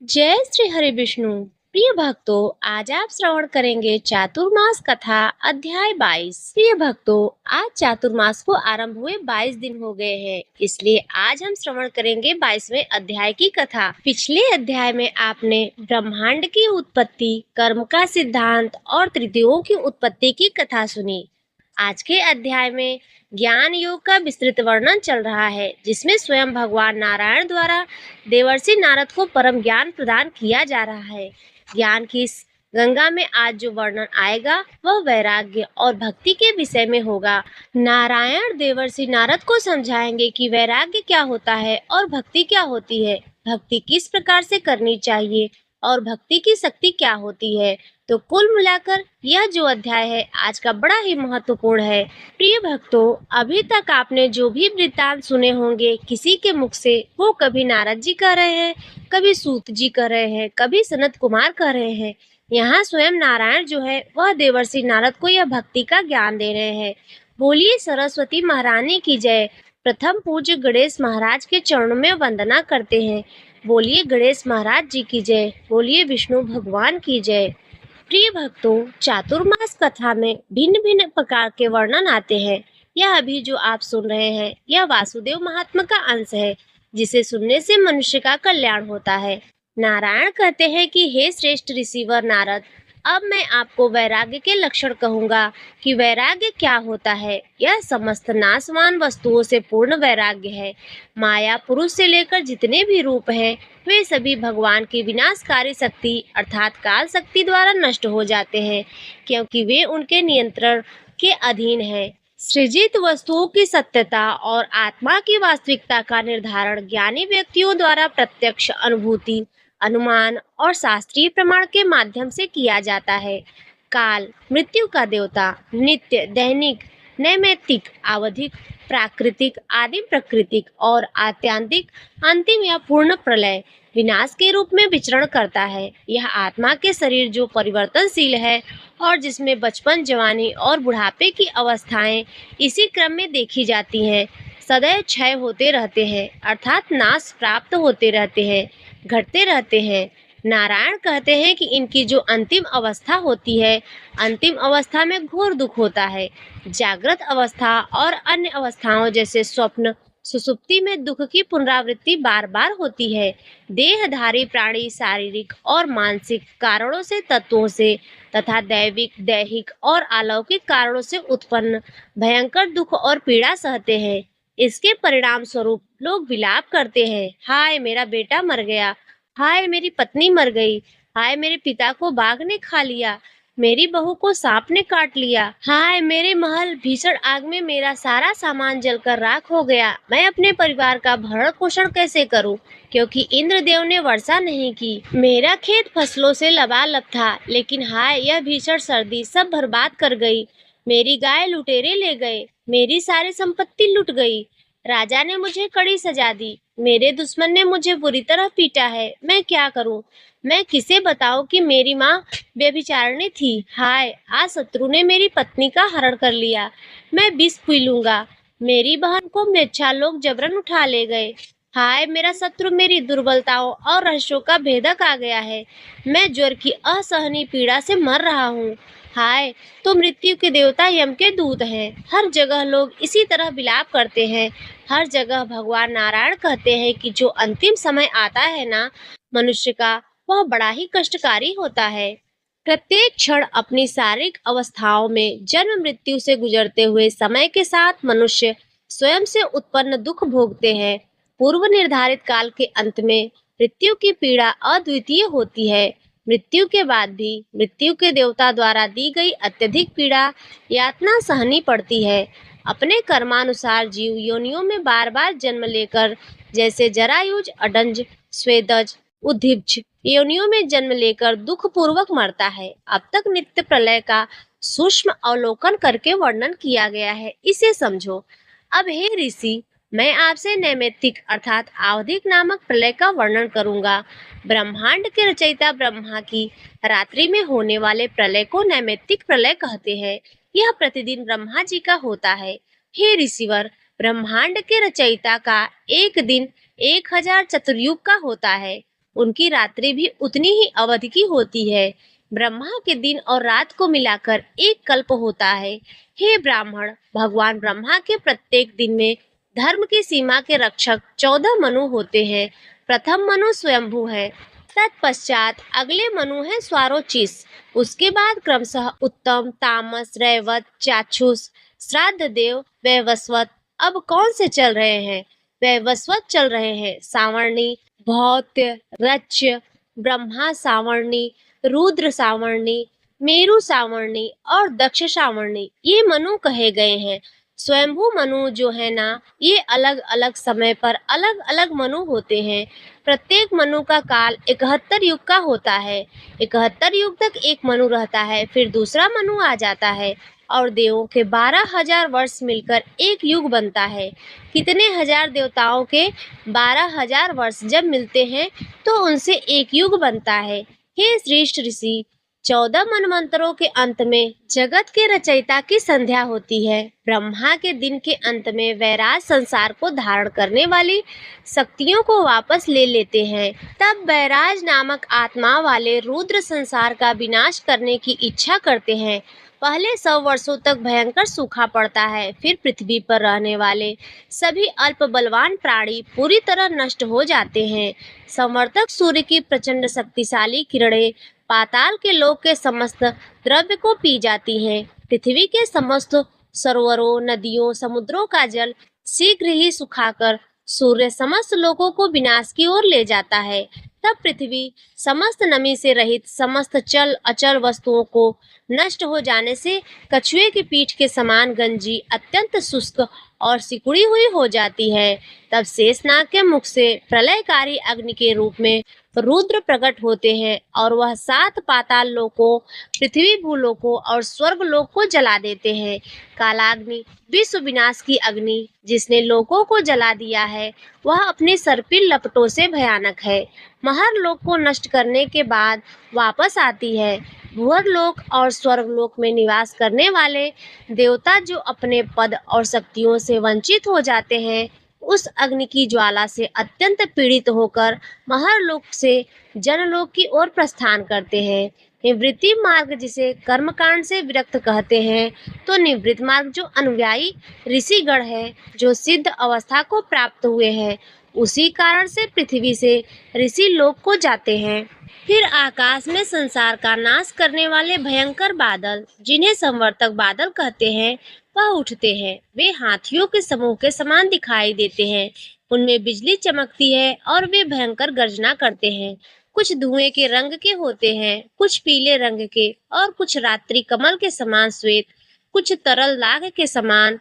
जय श्री हरि विष्णु। प्रिय भक्तों, आज आप श्रवण करेंगे चातुर्मास कथा अध्याय 22। प्रिय भक्तों, आज चातुर्मास को आरंभ हुए 22 दिन हो गए हैं, इसलिए आज हम श्रवण करेंगे 22वें अध्याय की कथा। पिछले अध्याय में आपने ब्रह्मांड की उत्पत्ति, कर्म का सिद्धांत और त्रिदेवों की उत्पत्ति की कथा सुनी। आज के अध्याय में ज्ञान योग का विस्तृत वर्णन चल रहा है, जिसमें स्वयं भगवान नारायण द्वारा देवर्षि नारद को परम ज्ञान प्रदान किया जा रहा है। ज्ञान की इस गंगा में आज जो वर्णन आएगा वह वैराग्य और भक्ति के विषय में होगा। नारायण देवर्षि नारद को समझाएंगे कि वैराग्य क्या होता है और भक्ति क्या होती है, भक्ति किस प्रकार से करनी चाहिए और भक्ति की शक्ति क्या होती है। तो कुल मिलाकर यह जो अध्याय है आज का बड़ा ही महत्वपूर्ण है। प्रिय भक्तों, अभी तक आपने जो भी वृत्तांत सुने होंगे किसी के मुख से, वो कभी नारद जी कह रहे हैं, कभी सूत जी कह रहे हैं, कभी सनत कुमार कह रहे हैं। यहाँ स्वयं नारायण जो है वह देवर्षि नारद को यह भक्ति का ज्ञान दे रहे हैं। बोलिए सरस्वती महारानी की जय। प्रथम पूज्य गणेश महाराज के चरणों में वंदना करते हैं। बोलिए गणेश महाराज जी की जय। बोलिए विष्णु भगवान की जय। प्रिय भक्तों, चातुर्मास कथा में भिन्न भिन्न प्रकार के वर्णन आते हैं। यह अभी जो आप सुन रहे हैं यह वासुदेव महात्मा का अंश है, जिसे सुनने से मनुष्य का कल्याण होता है। नारायण कहते हैं कि हे श्रेष्ठ ऋषिवर नारद, अब मैं आपको वैराग्य के लक्षण कहूंगा कि वैराग्य क्या होता है। यह समस्त नाशवान वस्तुओं से पूर्ण वैराग्य है। माया पुरुष से लेकर जितने भी रूप हैं वे सभी भगवान की विनाशकारी शक्ति अर्थात काल शक्ति द्वारा नष्ट हो जाते हैं, क्योंकि वे उनके नियंत्रण के अधीन है। सृजित वस्तुओं की सत्यता और आत्मा की वास्तविकता का निर्धारण ज्ञानी व्यक्तियों द्वारा प्रत्यक्ष अनुभूति, अनुमान और शास्त्रीय प्रमाण के माध्यम से किया जाता है। काल मृत्यु का देवता, नित्य, दैनिक, नैमित्तिक, आवधिक, प्राकृतिक, आदिम प्रकृतिक और आत्यांतिक, अंतिम या पूर्ण प्रलय, विनाश के रूप में विचरण करता है। यह आत्मा के शरीर जो परिवर्तनशील है और जिसमें बचपन, जवानी और बुढ़ापे की अवस्थाएं इसी क्रम में देखी जाती हैं, सदैव क्षय होते रहते हैं अर्थात नाश प्राप्त होते रहते हैं, घटते रहते हैं। नारायण कहते हैं कि इनकी जो अंतिम अवस्था होती है, अंतिम अवस्था में घोर दुख होता है। जागृत अवस्था और अन्य अवस्थाओं जैसे स्वप्न, सुसुप्ति में दुख की पुनरावृत्ति बार बार होती है। देहधारी प्राणी शारीरिक और मानसिक कारणों से, तत्वों से तथा दैविक, दैहिक और अलौकिक कारणों से उत्पन्न भयंकर दुख और पीड़ा सहते हैं। इसके परिणाम स्वरूप लोग विलाप करते हैं, हाय मेरा बेटा मर गया, हाय मेरी पत्नी मर गई, हाय मेरे पिता को बाघ ने खा लिया, मेरी बहू को सांप ने काट लिया, हाय मेरे महल भीषण आग में मेरा सारा सामान जलकर राख हो गया, मैं अपने परिवार का भरण पोषण कैसे करूं, क्योंकि इंद्रदेव ने वर्षा नहीं की, मेरा खेत फसलों से लबालब था, लेकिन हाय यह भीषण सर्दी सब बर्बाद कर गई, मेरी गाय लुटेरे ले गए, मेरी सारी संपत्ति लुट गई, राजा ने मुझे कड़ी सजा दी, मेरे दुश्मन ने मुझे बुरी तरह पीटा है, मैं क्या करूं, मैं किसे बताऊं कि मेरी माँ व्यभिचारिणी थी, हाय आज शत्रु ने मेरी पत्नी का हरण कर लिया, मैं विष पी लूंगा, मेरी बहन को म्लेच्छा लोग जबरन उठा ले गए, हाय मेरा शत्रु मेरी दुर्बलताओं और रहस्यों का भेदक आ गया है, मैं ज्वर की असहनीय पीड़ा से मर रहा हूँ, हाय तो मृत्यु के देवता यम के दूत हैं। हर जगह लोग इसी तरह विलाप करते हैं। हर जगह भगवान नारायण कहते हैं कि जो अंतिम समय आता है ना मनुष्य का, वह बड़ा ही कष्टकारी होता है। प्रत्येक क्षण अपनी शारीरिक अवस्थाओं में जन्म मृत्यु से गुजरते हुए समय के साथ मनुष्य स्वयं से उत्पन्न दुख भोगते हैं। पूर्व निर्धारित काल के अंत में मृत्यु की पीड़ा अद्वितीय होती है। मृत्यु के बाद भी मृत्यु के देवता द्वारा दी गई अत्यधिक पीड़ा यातना सहनी पड़ती है। अपने कर्मानुसार जीव योनियों में बार बार जन्म लेकर, जैसे जरायुज, अडंज, स्वेदज, उद्भिज योनियों में जन्म लेकर दुख पूर्वक मरता है। अब तक नित्य प्रलय का सूक्ष्म अवलोकन करके वर्णन किया गया है, इसे समझो। अब हे ऋषि, मैं आपसे नैमित्तिक अर्थात आवधिक नामक प्रलय का वर्णन करूंगा। ब्रह्मांड के रचयिता ब्रह्मा की रात्रि में होने वाले प्रलय को नैमित्तिक प्रलय कहते हैं। यह प्रतिदिन ब्रह्मा जी का होता है। हे ऋषिवर, ब्रह्मांड के रचयिता का एक दिन 1000 चतुर्युग का होता है। उनकी रात्रि भी उतनी ही अवधि की होती है। ब्रह्मा के दिन और रात को मिलाकर एक कल्प होता है। हे ब्राह्मण, भगवान ब्रह्मा के प्रत्येक दिन में धर्म की सीमा के रक्षक 14 मनु होते हैं। प्रथम मनु स्वयंभू है, तत्पश्चात अगले मनु है स्वारोचिष, उसके बाद क्रमशः उत्तम, तामस, रैवत, चाक्षुष, श्राद्ध देव, वैवस्वत। अब कौन से चल रहे हैं? वैवस्वत चल रहे हैं। सावर्णी, भौत्य, रच्य, ब्रह्मा सावर्णी, रुद्र सावर्णी, मेरु सावर्णी और दक्ष सावर्णी, ये मनु कहे गए हैं। स्वयंभू मनु जो है ना, ये अलग अलग समय पर अलग अलग मनु होते हैं। प्रत्येक मनु का काल 71 युग का होता है। 71 युग तक एक मनु रहता है, फिर दूसरा मनु आ जाता है और देवों के 12,000 वर्ष मिलकर एक युग बनता है। कितने हजार देवताओं के 12,000 वर्ष जब मिलते हैं तो उनसे एक युग बनता है। हे श्रेष्ठ ऋषि, 14 मनवंतरों के अंत में जगत के रचयिता की संध्या होती है। ब्रह्मा के दिन के अंत में वैराज संसार को धारण करने वाली शक्तियों को वापस ले लेते हैं। तब वैराज नामक आत्मा वाले रुद्र संसार का विनाश करने की इच्छा करते हैं। पहले 100 वर्षों तक भयंकर सूखा पड़ता है, फिर पृथ्वी पर रहने वाले सभी अल्प बलवान प्राणी पूरी तरह नष्ट हो जाते हैं। संवर्तक सूर्य की प्रचंड शक्तिशाली किरणें पाताल के लोक के समस्त द्रव्य को पी जाती हैं। पृथ्वी के समस्त सरोवरों, नदियों, समुद्रों का जल शीघ्र ही सुखाकर सूर्य समस्त लोगों को विनाश की ओर ले जाता है। तब पृथ्वी समस्त नमी से रहित समस्त चल अचल वस्तुओं को नष्ट हो जाने से कछुए की पीठ के समान गंजी अत्यंत शुष्क और सिकुड़ी हुई हो जाती है। तब शेषनाग के मुख से प्रलयकारी अग्नि के रूप में रुद्र प्रकट होते हैं और वह 7 पाताल लोकों, पृथ्वी भूलोकों और स्वर्ग लोक को जला देते हैं। कालाग्नि, विश्व विनाश की अग्नि, जिसने लोकों को जला दिया है, वह अपने सर्पिल लपटों से भयानक है। महर लोक को नष्ट करने के बाद वापस आती है। भूअर लोक और स्वर्ग लोक में निवास करने वाले देवता जो अपने पद और शक्तियों से वंचित हो जाते हैं, उस अग्नि की ज्वाला से अत्यंत पीड़ित होकर महर लोक से जनलोक की ओर प्रस्थान करते हैं। निवृत्ति मार्ग, जिसे कर्मकांड से विरक्त कहते हैं, तो निवृत्त मार्ग जो अनुयायी ऋषिगण है, जो सिद्ध अवस्था को प्राप्त हुए हैं, उसी कारण से पृथ्वी से ऋषि लोक को जाते हैं। फिर आकाश में संसार का नाश करने वाले भयंकर बादल, जिन्हें संवर्तक बादल कहते हैं, वह उठते हैं। वे हाथियों के समूह के समान दिखाई देते हैं। उनमें बिजली चमकती है और वे भयंकर गर्जना करते हैं। कुछ धुएं के रंग के होते हैं, कुछ पीले रंग के और कुछ रात्रि कमल के समान श्वेत, कुछ तरल लाख के समान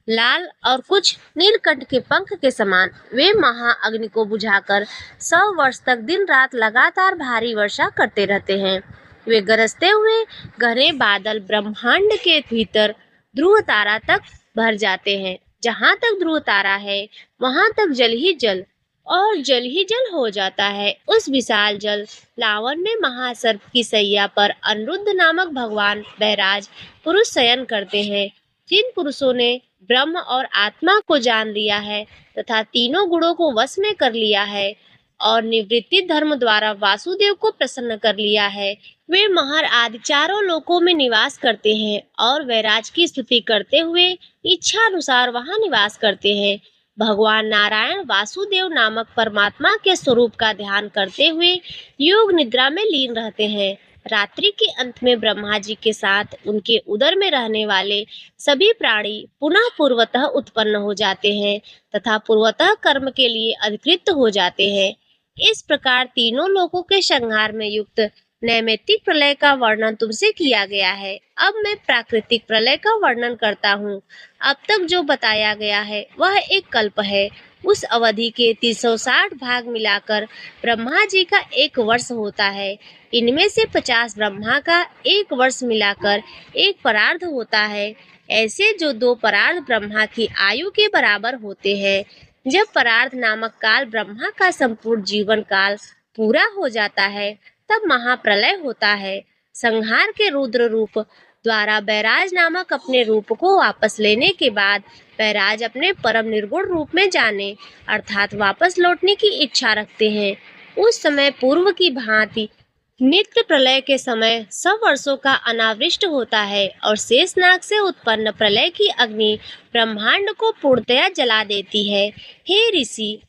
लाल और कुछ नीलकंठ के पंख के समान। वे महाअग्नि को बुझाकर 100 वर्ष तक दिन रात लगातार भारी वर्षा करते रहते हैं। वे गरजते हुए घने बादल ब्रह्मांड के भीतर ध्रुव तारा तक भर जाते हैं। जहाँ तक ध्रुव तारा है, वहाँ तक जल ही जल और जल ही जल हो जाता है। उस विशाल जल लावन में महासर्प की सैया पर अनिरुद्ध नामक भगवान बैराज पुरुष शयन करते हैं। जिन पुरुषों ने ब्रह्म और आत्मा को जान लिया है तथा तीनों गुणों को वश में कर लिया है और निवृत्ति धर्म द्वारा वासुदेव को प्रसन्न कर लिया है, वे महर आदि चारों लोकों में निवास करते हैं और वैराज की स्तुति करते हुए इच्छा अनुसार वहां निवास करते हैं। भगवान नारायण वासुदेव नामक परमात्मा के स्वरूप का ध्यान करते हुए योग निद्रा में लीन रहते हैं। रात्रि के अंत में ब्रह्मा जी के साथ उनके उदर में रहने वाले सभी प्राणी पुनः पूर्वतः उत्पन्न हो जाते हैं तथा पूर्वतः कर्म के लिए अधिकृत हो जाते हैं। इस प्रकार तीनों लोकों के संहार में युक्त नैमित्तिक प्रलय का वर्णन तुमसे किया गया है। अब मैं प्राकृतिक प्रलय का वर्णन करता हूँ। अब तक जो बताया गया है वह एक कल्प है। उस अवधि के 360 भाग मिलाकर ब्रह्मा जी का एक वर्ष होता है। इनमें से 50 ब्रह्मा का एक वर्ष मिलाकर एक परार्ध होता है। ऐसे जो 2 परार्ध ब्रह्मा की आयु के बराबर होते हैं। जब परार्ध नामक काल ब्रह्मा का संपूर्ण जीवन काल पूरा हो जाता है, तब महाप्रलय होता है। संहार के रुद्र रूप द्वारा बैराज नामक अपने रूप को वापस लेने के बाद बैराज अपने परम निर्गुण रूप में जाने अर्थात वापस लौटने की इच्छा रखते हैं। उस समय पूर्व की भांति नित्य प्रलय के समय सब वर्षों का अनावृष्ट होता है और शेषनाग से उत्पन्न प्रलय की अग्नि ब्रह्मांड को पूर्णतया जला देती है। हे ऋषि,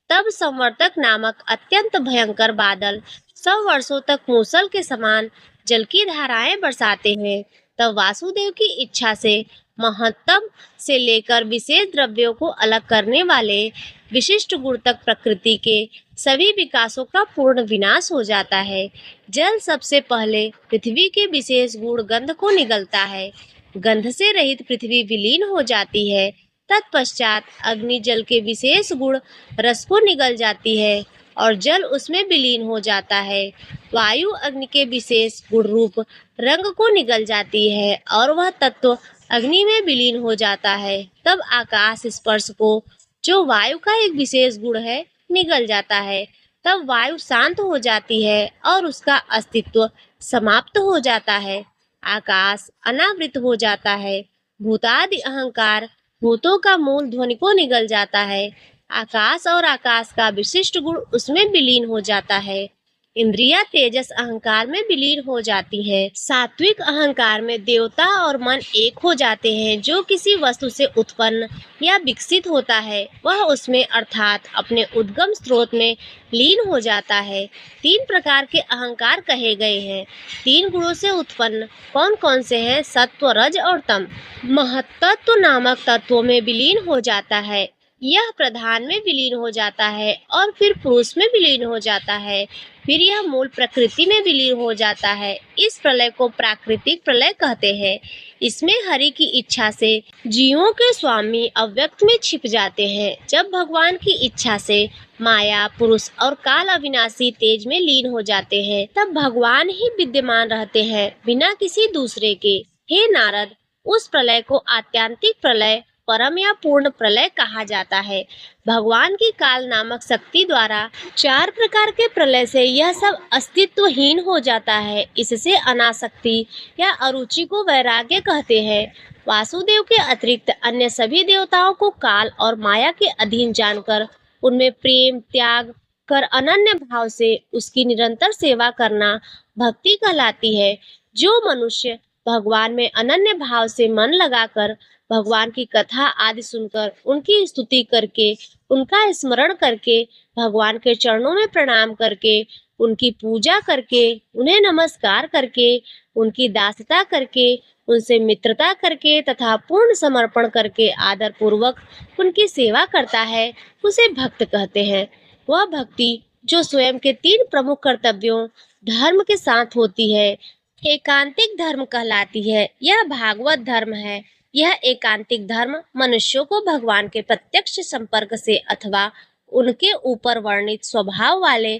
तब संवर्तक नामक अत्यंत भयंकर बादल सौ वर्षों तक मूसल के समान जल की धाराएं बरसाते हैं। तब वासुदेव की इच्छा से महत्तम से लेकर विशेष द्रव्यों को अलग करने वाले विशिष्ट गुण तक प्रकृति के सभी विकासों का पूर्ण विनाश हो जाता है। जल सबसे पहले पृथ्वी के विशेष गुण गंध को निगलता है। गंध से रहित पृथ्वी विलीन हो जाती है। तत्पश्चात अग्नि जल के विशेष गुण रस को निगल जाती है और जल उसमें विलीन हो जाता है। वायु अग्नि के विशेष गुण रूप रंग को निगल जाती है और वह तत्व अग्नि में विलीन हो जाता है। तब आकाश स्पर्श को, जो वायु का एक विशेष गुण है, निगल जाता है। तब वायु शांत हो जाती है और उसका अस्तित्व समाप्त हो जाता है। आकाश अनावृत हो जाता है। भूतादि अहंकार, भूतों का मूल ध्वनि को निगल जाता है। आकाश और आकाश का विशिष्ट गुण उसमें विलीन हो जाता है। इंद्रिया तेजस अहंकार में विलीन हो जाती है। सात्विक अहंकार में देवता और मन एक हो जाते हैं। जो किसी वस्तु से उत्पन्न या विकसित होता है वह उसमें अर्थात अपने उद्गम स्रोत में लीन हो जाता है। तीन प्रकार के अहंकार कहे गए हैं। तीन गुणों से उत्पन्न कौन कौन से हैं? सत्व, रज और तम। महत्तत्व नामक तत्वों में विलीन हो जाता है। यह प्रधान में विलीन हो जाता है और फिर पुरुष में विलीन हो जाता है। फिर यह मूल प्रकृति में विलीन हो जाता है। इस प्रलय को प्राकृतिक प्रलय कहते हैं। इसमें हरि की इच्छा से जीवों के स्वामी अव्यक्त में छिप जाते हैं। जब भगवान की इच्छा से माया, पुरुष और काल अविनाशी तेज में लीन हो जाते हैं, तब भगवान ही विद्यमान रहते हैं, बिना किसी दूसरे के। हे नारद, उस प्रलय को आत्यांतिक प्रलय, परम या पूर्ण प्रलय कहा जाता है। भगवान की काल नामक शक्ति द्वारा चार प्रकार के प्रलय से यह सब अस्तित्वहीन हो जाता है। इससे अनासक्ति या अरुचि को वैराग्य कहते हैं। वासुदेव के अतिरिक्त अन्य सभी देवताओं को काल और माया के अधीन जानकर उनमें प्रेम त्याग कर अनन्य भाव से उसकी निरंतर सेवा करना भक्ति कहलाती है। जो मनुष्य भगवान में अनन्य भाव से मन लगाकर भगवान की कथा आदि सुनकर, उनकी स्तुति करके, उनका स्मरण करके, भगवान के चरणों में प्रणाम करके, उनकी पूजा करके, उन्हें नमस्कार करके, उनकी दासता करके, उनसे मित्रता करके तथा पूर्ण समर्पण करके आदर पूर्वक उनकी सेवा करता है, उसे भक्त कहते हैं। वह भक्ति जो स्वयं के तीन प्रमुख कर्तव्यों धर्म के साथ होती है, एकांतिक धर्म कहलाती है। यह भागवत धर्म है। यह एकांतिक धर्म मनुष्यों को भगवान के प्रत्यक्ष संपर्क से अथवा उनके ऊपर वर्णित स्वभाव वाले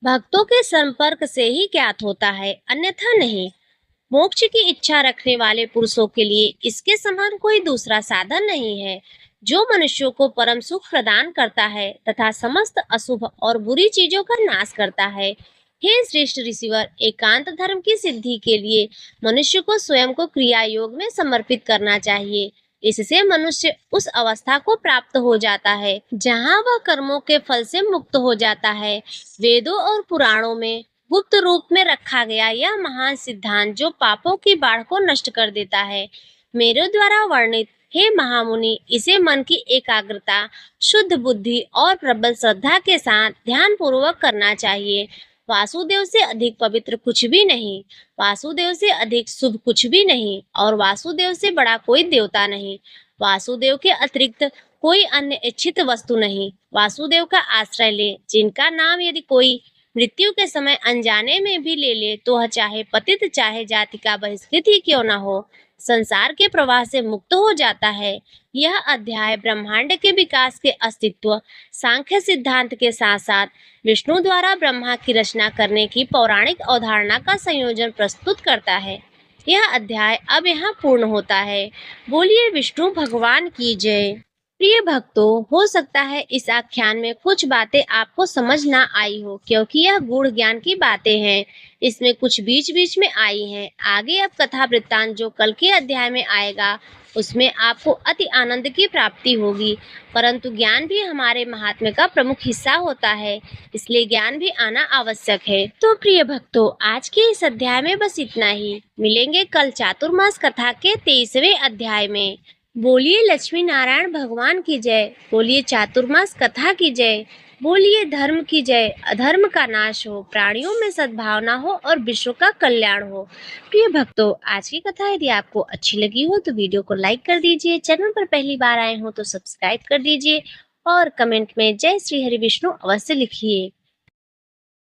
भक्तों के संपर्क से ही ज्ञात होता है, अन्यथा नहीं। मोक्ष की इच्छा रखने वाले पुरुषों के लिए इसके समान कोई दूसरा साधन नहीं है, जो मनुष्यों को परम सुख प्रदान करता है तथा समस्त अशुभ और बुरी चीजों का नाश करता है। हे श्रेष्ठ ऋषिवर, एकांत धर्म की सिद्धि के लिए मनुष्य को स्वयं को क्रिया योग में समर्पित करना चाहिए। इससे मनुष्य उस अवस्था को प्राप्त हो जाता है जहाँ वह कर्मों के फल से मुक्त हो जाता है। वेदों और पुराणों में गुप्त रूप में रखा गया यह महान सिद्धांत जो पापों की बाढ़ को नष्ट कर देता है, मेरे द्वारा वर्णित हे महामुनि, इसे मन की एकाग्रता, शुद्ध बुद्धि और प्रबल श्रद्धा के साथ ध्यान पूर्वक करना चाहिए। वासुदेव से अधिक पवित्र कुछ भी नहीं, वासुदेव से अधिक शुभ कुछ भी नहीं और वासुदेव से बड़ा कोई देवता नहीं। वासुदेव के अतिरिक्त कोई अन्य इच्छित वस्तु नहीं। वासुदेव का आश्रय ले, जिनका नाम यदि कोई मृत्यु के समय अनजाने में भी ले ले तो वह चाहे पतित चाहे जाति का बहिष्कृत ही क्यों न हो, संसार के प्रवाह से मुक्त हो जाता है। यह अध्याय ब्रह्मांड के विकास के अस्तित्व, सांख्य सिद्धांत के साथ साथ विष्णु द्वारा ब्रह्मा की रचना करने की पौराणिक अवधारणा का संयोजन प्रस्तुत करता है। यह अध्याय अब यहाँ पूर्ण होता है। बोलिए विष्णु भगवान की जय। प्रिय भक्तों, हो सकता है इस आख्यान में कुछ बातें आपको समझ ना आई हो, क्योंकि यह गूढ़ ज्ञान की बातें हैं। इसमें कुछ बीच बीच में आई हैं। आगे अब कथा वृत्तांत जो कल के अध्याय में आएगा, उसमें आपको अति आनंद की प्राप्ति होगी। परंतु ज्ञान भी हमारे महात्म्य का प्रमुख हिस्सा होता है, इसलिए ज्ञान भी आना आवश्यक है। तो प्रिय भक्तों, आज के इस अध्याय में बस इतना ही। मिलेंगे कल चातुर्मास कथा के 23वें अध्याय में। बोलिए लक्ष्मी नारायण भगवान की जय, बोलिए चातुर्मास कथा की जय, बोलिए धर्म की जय, अधर्म का नाश हो, प्राणियों में सद्भावना हो और विश्व का कल्याण हो। प्रिय भक्तों, आज की कथा यदि आपको अच्छी लगी हो तो वीडियो को लाइक कर दीजिए, चैनल पर पहली बार आए हो तो सब्सक्राइब कर दीजिए और कमेंट में जय श्री हरि विष्णु अवश्य लिखिए।